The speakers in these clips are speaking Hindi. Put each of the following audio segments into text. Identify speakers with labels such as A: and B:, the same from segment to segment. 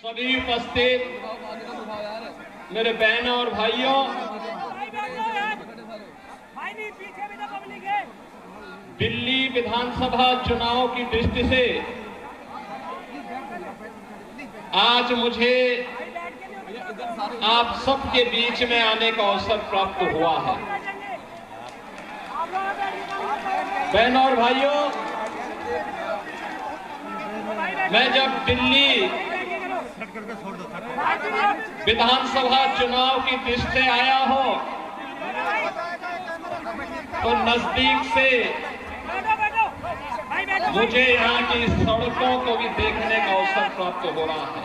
A: सभी उपस्थित मेरे बहनों और भाइयों, दिल्ली विधानसभा चुनाव की दृष्टि से आज मुझे आप सबके बीच में आने का अवसर प्राप्त हुआ है। बहनों और भाइयों, मैं जब दिल्ली विधानसभा चुनाव की दृष्टि से आया हूं तो नजदीक से मुझे यहाँ की सड़कों को भी देखने का अवसर प्राप्त हो रहा है।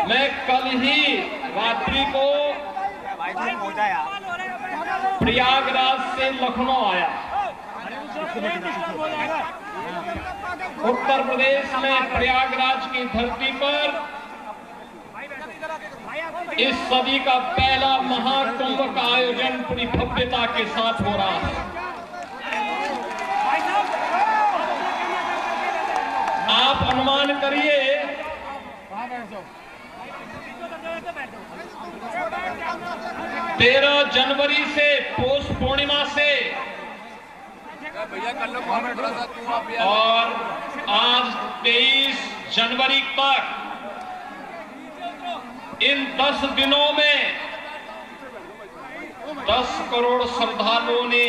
A: मैं कल ही रात्रि को प्रयागराज से लखनऊ आया। उत्तर प्रदेश में प्रयागराज की धरती पर इस सदी का पहला महाकुंभ का आयोजन पूरी भव्यता के साथ हो रहा है। आप अनुमान करिए 13 जनवरी से पौष पूर्णिमा से और आज 23 जनवरी तक इन 10 दिनों में 10 करोड़ श्रद्धालुओं ने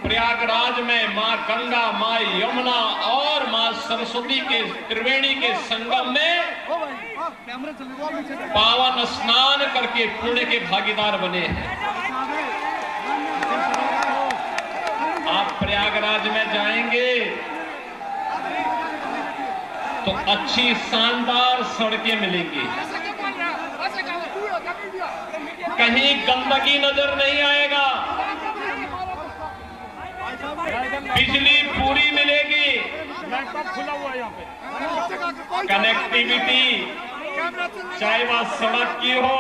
A: प्रयागराज में मां गंगा, मां यमुना और मां सरस्वती के त्रिवेणी के संगम में पावन स्नान करके पुण्य के भागीदार बने हैं। आप प्रयागराज में जाएंगे तो अच्छी शानदार सड़कें मिलेंगी, कहीं गंदगी नजर नहीं आएगा, बिजली पूरी मिलेगी, कनेक्टिविटी चाहे वह सड़क की हो,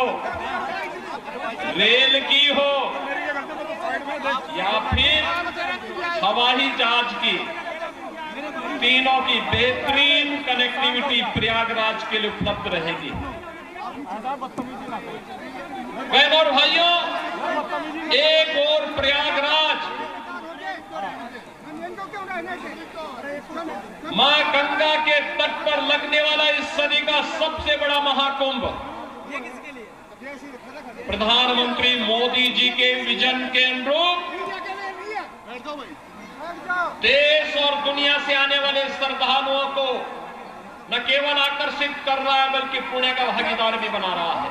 A: रेल की हो या फिर हवाई जहाज की, तीनों की बेहतरीन कनेक्टिविटी प्रयागराज के लिए उपलब्ध रहेगी। बहनों और भाइयों, एक और प्रयागराज मां गंगा के तट पर लगने वाला इस सदी का सबसे बड़ा महाकुंभ प्रधानमंत्री मोदी जी के विजन के अनुरूप देश और दुनिया से आने वाले श्रद्धालुओं को न केवल आकर्षित कर रहा है बल्कि पुण्य का भागीदार भी बना रहा है।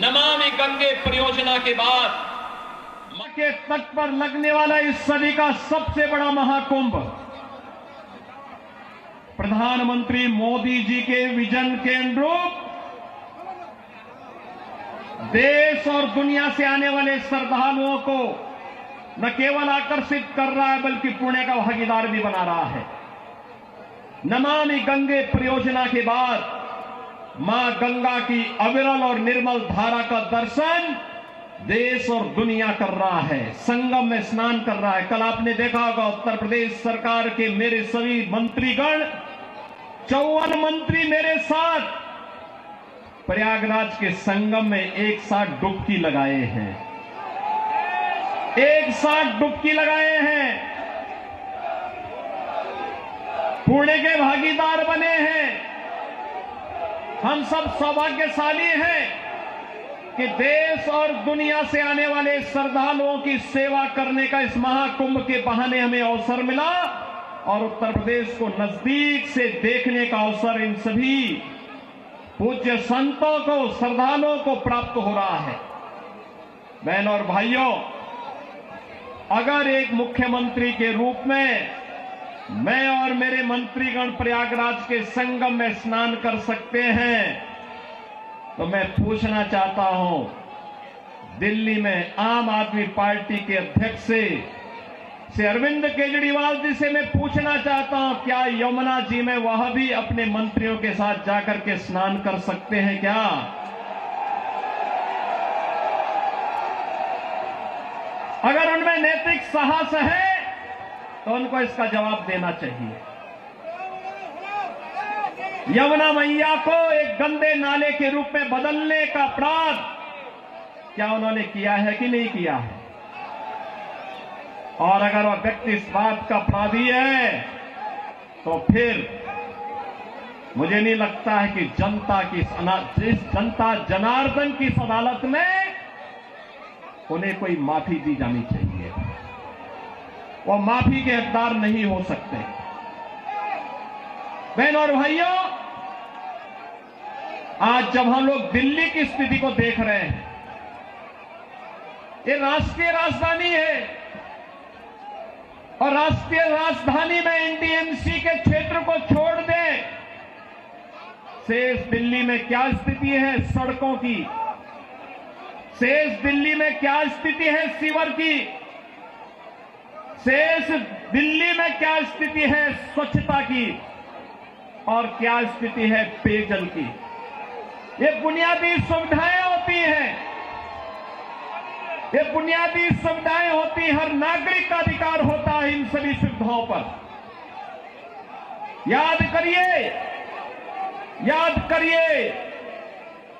A: नमामि गंगे परियोजना के बाद के तट पर लगने वाला इस सदी का सबसे बड़ा महाकुंभ प्रधानमंत्री मोदी जी के विजन के अनुरूप देश और दुनिया से आने वाले श्रद्धालुओं को न केवल आकर्षित कर रहा है बल्कि पुण्य का भागीदार भी बना रहा है। नमामि गंगे परियोजना के बाद मां गंगा की अविरल और निर्मल धारा का दर्शन देश और दुनिया कर रहा है, संगम में स्नान कर रहा है। कल आपने देखा होगा उत्तर प्रदेश सरकार के मेरे सभी मंत्रीगण 54 मंत्री मेरे साथ प्रयागराज के संगम में एक साथ डुबकी लगाए हैं, एक साथ डुबकी लगाए हैं, पुण्य के भागीदार बने हैं। हम सब सौभाग्यशाली हैं कि देश और दुनिया से आने वाले श्रद्धालुओं की सेवा करने का इस महाकुंभ के बहाने हमें अवसर मिला और उत्तर प्रदेश को नजदीक से देखने का अवसर इन सभी पूज्य संतों को, श्रद्धालुओं को प्राप्त हो रहा है। बहनों और भाइयों, अगर एक मुख्यमंत्री के रूप में मैं और मेरे मंत्रीगण प्रयागराज के संगम में स्नान कर सकते हैं तो मैं पूछना चाहता हूं, दिल्ली में आम आदमी पार्टी के अध्यक्ष से अरविंद केजरीवाल जी से मैं पूछना चाहता हूं, क्या यमुना जी में वह भी अपने मंत्रियों के साथ जाकर के स्नान कर सकते हैं क्या? अगर उनमें नैतिक साहस है तो उनको इसका जवाब देना चाहिए। यमुना मैया को एक गंदे नाले के रूप में बदलने का अपराध क्या उन्होंने किया है कि नहीं किया है? और अगर वह व्यक्ति इस बात का अपराधी है तो फिर मुझे नहीं लगता है कि जनता जनार्दन की इस अदालत में उन्हें कोई माफी दी जानी चाहिए। वो माफी के हकदार नहीं हो सकते। बहनों और भाइयों, आज जब हम लोग दिल्ली की स्थिति को देख रहे हैं, ये राष्ट्रीय राजधानी है और राष्ट्रीय राजधानी में एनडीएमसी के क्षेत्र को छोड़ दें, शेष दिल्ली में क्या स्थिति है सड़कों की, शेष दिल्ली में क्या स्थिति है सीवर की, शेष दिल्ली में क्या स्थिति है स्वच्छता की और क्या स्थिति है पेयजल की। ये बुनियादी सुविधाएं होती हैं, ये बुनियादी सुविधाएं होती हैं। हर नागरिक का अधिकार होता है इन सभी सुविधाओं पर। याद करिए,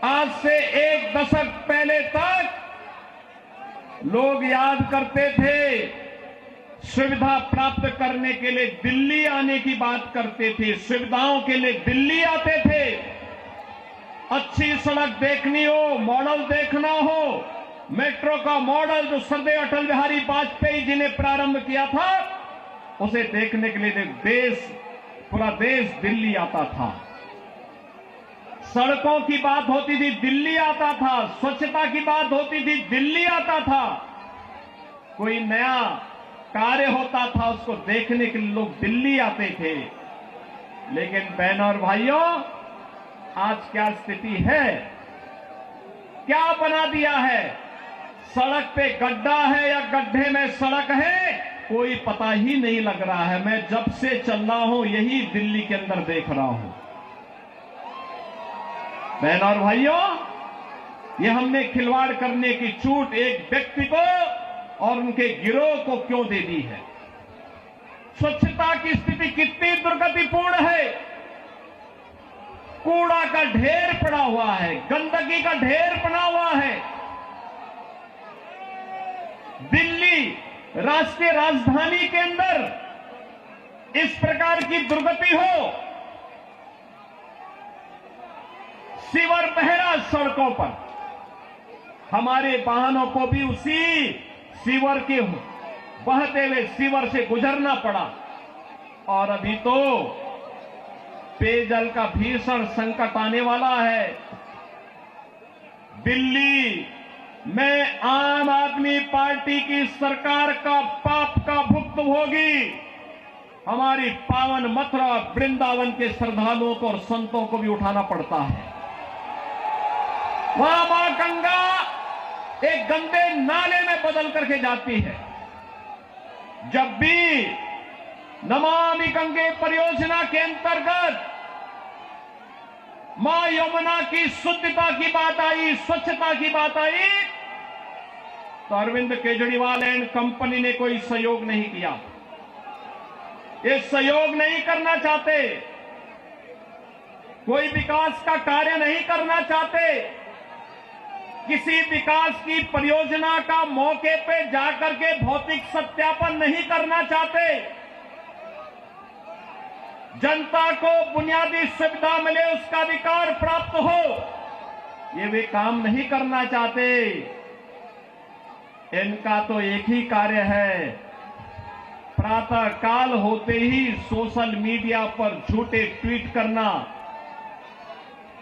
A: आज से एक दशक पहले तक लोग याद करते थे, सुविधा प्राप्त करने के लिए दिल्ली आने की बात करते थे, सुविधाओं के लिए दिल्ली आते थे। अच्छी सड़क देखनी हो, मॉडल देखना हो, मेट्रो का मॉडल जो सरदेव अटल बिहारी वाजपेयी जी ने प्रारंभ किया था, उसे देखने के लिए पूरा देश दिल्ली आता था। सड़कों की बात होती थी, दिल्ली आता था। स्वच्छता की बात होती थी, दिल्ली आता था। कोई नया कार्य होता था, उसको देखने के लिए लोग दिल्ली आते थे। लेकिन बहनों और भाइयों, आज क्या स्थिति है? क्या बना दिया है? सड़क पे गड्ढा है या गड्ढे में सड़क है, कोई पता ही नहीं लग रहा है। मैं जब से चल रहा हूं यही दिल्ली के अंदर देख रहा हूं। बहनों और भाइयों, ये हमने खिलवाड़ करने की छूट एक व्यक्ति को और उनके गिरोह को क्यों दे दी है? स्वच्छता की स्थिति कितनी दुर्गतिपूर्ण है। कूड़ा का ढेर पड़ा हुआ है, गंदगी का ढेर पड़ा हुआ है। दिल्ली राष्ट्रीय राजधानी के अंदर इस प्रकार की दुर्गति हो, सीवर बह रहा सड़कों पर, हमारे वाहनों को भी उसी सीवर के बहते हुए सीवर से गुजरना पड़ा। और अभी तो पेयजल का भीषण संकट आने वाला है। दिल्ली में आम आदमी पार्टी की सरकार का पाप का भुक्तभोगी हमारी पावन मथुरा वृंदावन के श्रद्धालुओं को और संतों को भी उठाना पड़ता है। वहां मां गंगा एक गंदे नाले में बदल करके जाती है। जब भी नमामि गंगे परियोजना के अंतर्गत मां यमुना की शुद्धता की बात आई, स्वच्छता की बात आई, तो अरविंद केजरीवाल एंड कंपनी ने कोई सहयोग नहीं किया। ये सहयोग नहीं करना चाहते, कोई विकास का कार्य नहीं करना चाहते, किसी विकास की परियोजना का मौके पे जाकर के भौतिक सत्यापन नहीं करना चाहते, जनता को बुनियादी सुविधा मिले, उसका अधिकार प्राप्त हो, ये वे काम नहीं करना चाहते। इनका तो एक ही कार्य है, प्रातः काल होते ही सोशल मीडिया पर झूठे ट्वीट करना,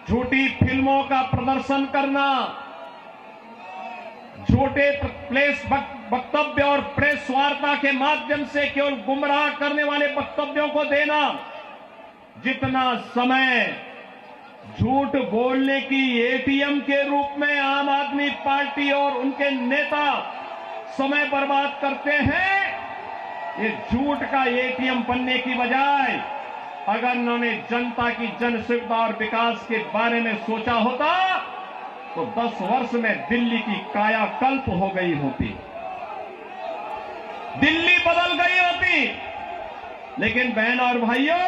A: झूठी फिल्मों का प्रदर्शन करना, झूठे प्रेस वक्तव्य और प्रेस वार्ता के माध्यम से केवल गुमराह करने वाले वक्तव्यों को देना। जितना समय झूठ बोलने की एटीएम के रूप में आम आदमी पार्टी और उनके नेता समय बर्बाद करते हैं, ये झूठ का एटीएम बनने की बजाय अगर उन्होंने जनता की जन सुविधा और विकास के बारे में सोचा होता तो 10 वर्ष में दिल्ली की कायाकल्प हो गई होती, दिल्ली बदल गई होती। लेकिन बहनों और भाइयों,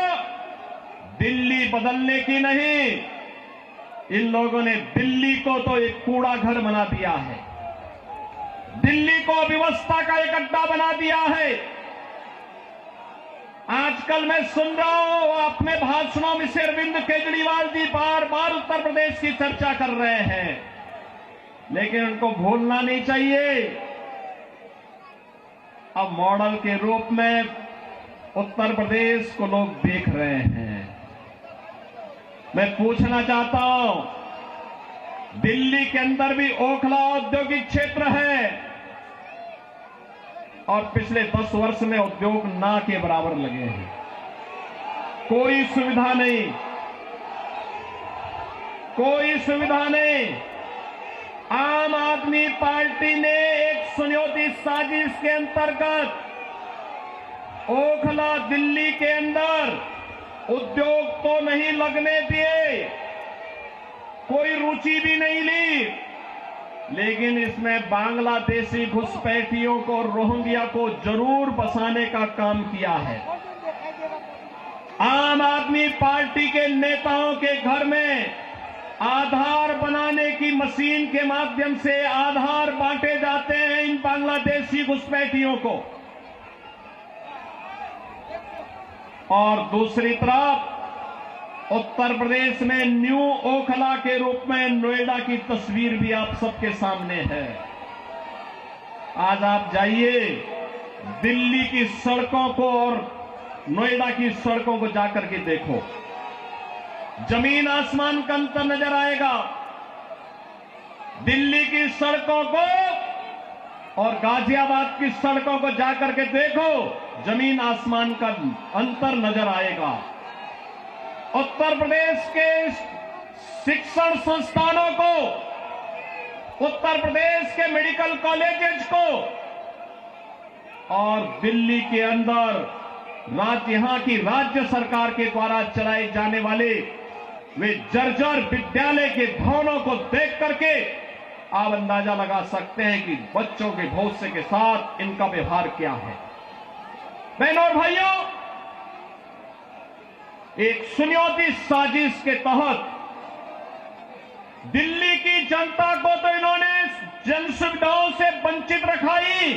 A: दिल्ली बदलने की नहीं, इन लोगों ने दिल्ली को तो एक कूड़ा घर बना दिया है, दिल्ली को अव्यवस्था का एक अड्डा बना दिया है। आजकल मैं सुन रहा हूं अपने भाषणों में से अरविंद केजरीवाल जी बार बार उत्तर प्रदेश की चर्चा कर रहे हैं, लेकिन उनको भूलना नहीं चाहिए अब मॉडल के रूप में उत्तर प्रदेश को लोग देख रहे हैं। मैं पूछना चाहता हूं, दिल्ली के अंदर भी ओखला औद्योगिक क्षेत्र है और पिछले 10 वर्ष में उद्योग ना के बराबर लगे हैं, कोई सुविधा नहीं, कोई सुविधा नहीं। आम आदमी पार्टी ने एक सुनियोजित साजिश के अंतर्गत ओखला दिल्ली के अंदर उद्योग तो नहीं लगने दिए, कोई रुचि भी नहीं ली, लेकिन इसमें बांग्लादेशी घुसपैठियों को, रोहिंग्या को जरूर बसाने का काम किया है। आम आदमी पार्टी के नेताओं के घर में आधार बनाने की मशीन के माध्यम से आधार बांटे जाते हैं इन बांग्लादेशी घुसपैठियों को, और दूसरी तरफ उत्तर प्रदेश में न्यू ओखला के रूप में नोएडा की तस्वीर भी आप सबके सामने है। आज आप जाइए दिल्ली की सड़कों को और नोएडा की सड़कों को जाकर के देखो, जमीन आसमान का अंतर नजर आएगा। दिल्ली की सड़कों को और गाजियाबाद की सड़कों को जाकर के देखो, जमीन आसमान का अंतर नजर आएगा। उत्तर प्रदेश के शिक्षण संस्थानों को, उत्तर प्रदेश के मेडिकल कॉलेजेस को और दिल्ली के अंदर यहां की राज्य सरकार के द्वारा चलाए जाने वाले वे जर्जर विद्यालय के भवनों को देख करके आप अंदाजा लगा सकते हैं कि बच्चों के भविष्य के साथ इनका व्यवहार क्या है। बहनों और भाइयों, एक सुनियोजित साजिश के तहत दिल्ली की जनता को तो इन्होंने जन सुविधाओं से वंचित रखा ही,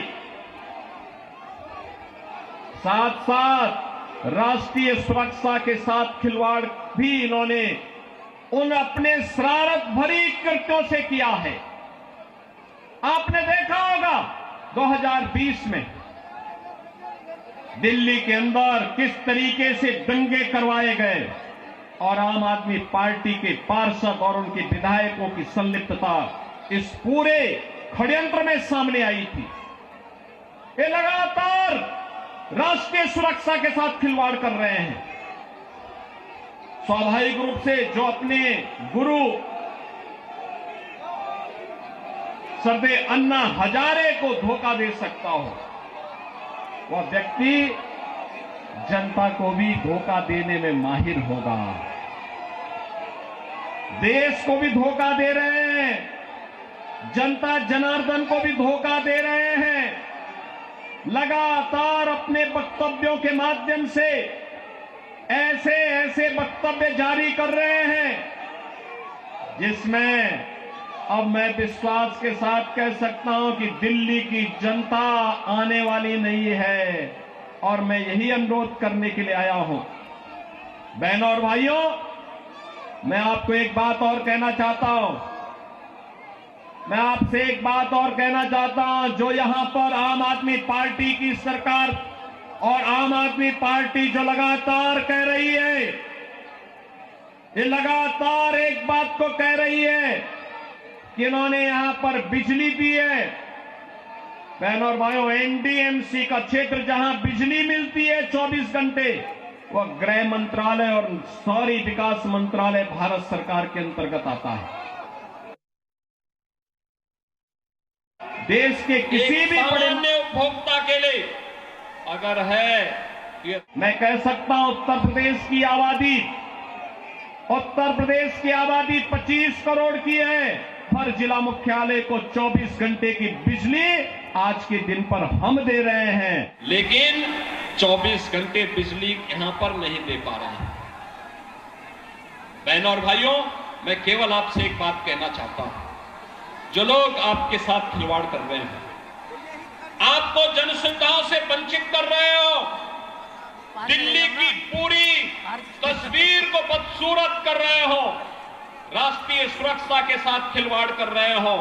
A: साथ साथ राष्ट्रीय सुरक्षा के साथ खिलवाड़ भी इन्होंने उन अपने शरारत भरी कृत्यों से किया है। आपने देखा होगा 2020 में दिल्ली के अंदर किस तरीके से दंगे करवाए गए और आम आदमी पार्टी के पार्षद और उनके विधायकों की संलिप्तता इस पूरे षड्यंत्र में सामने आई थी। ये लगातार राष्ट्रीय सुरक्षा के साथ खिलवाड़ कर रहे हैं। स्वाभाविक रूप से जो अपने गुरु सरदे अन्ना हजारे को धोखा दे सकता हो, वह व्यक्ति जनता को भी धोखा देने में माहिर होगा। देश को भी धोखा दे रहे हैं, जनता जनार्दन को भी धोखा दे रहे हैं। लगातार अपने वक्तव्यों के माध्यम से ऐसे ऐसे वक्तव्य जारी कर रहे हैं जिसमें अब मैं विश्वास के साथ कह सकता हूं कि दिल्ली की जनता आने वाली नहीं है, और मैं यही अनुरोध करने के लिए आया हूं। बहनों और भाइयों, मैं आपको एक बात और कहना चाहता हूं, मैं आपसे एक बात और कहना चाहता हूं। जो यहां पर आम आदमी पार्टी की सरकार और आम आदमी पार्टी जो लगातार कह रही है, ये लगातार एक बात को कह रही है कि इन्होंने यहां पर बिजली दी है। बहनों और भाइयों, एनडीएमसी का क्षेत्र जहां बिजली मिलती है 24 घंटे, वह गृह मंत्रालय और शहरी विकास मंत्रालय भारत सरकार के अंतर्गत आता है। देश के किसी भी बड़े उपभोक्ता के लिए अगर है, मैं कह सकता हूं उत्तर प्रदेश की आबादी 25 करोड़ की है। हर जिला मुख्यालय को 24 घंटे की बिजली आज के दिन पर हम दे रहे हैं,
B: लेकिन 24 घंटे बिजली यहां पर नहीं दे पा रहे हैं। बहनों और भाइयों, मैं केवल आपसे एक बात कहना चाहता हूं, जो लोग आपके साथ खिलवाड़ कर रहे हैं, आपको जन सुविधाओं से वंचित कर रहे हो, दिल्ली की पूरी तस्वीर को बदसूरत कर रहे हो, राष्ट्रीय सुरक्षा के साथ खिलवाड़ कर रहे हो,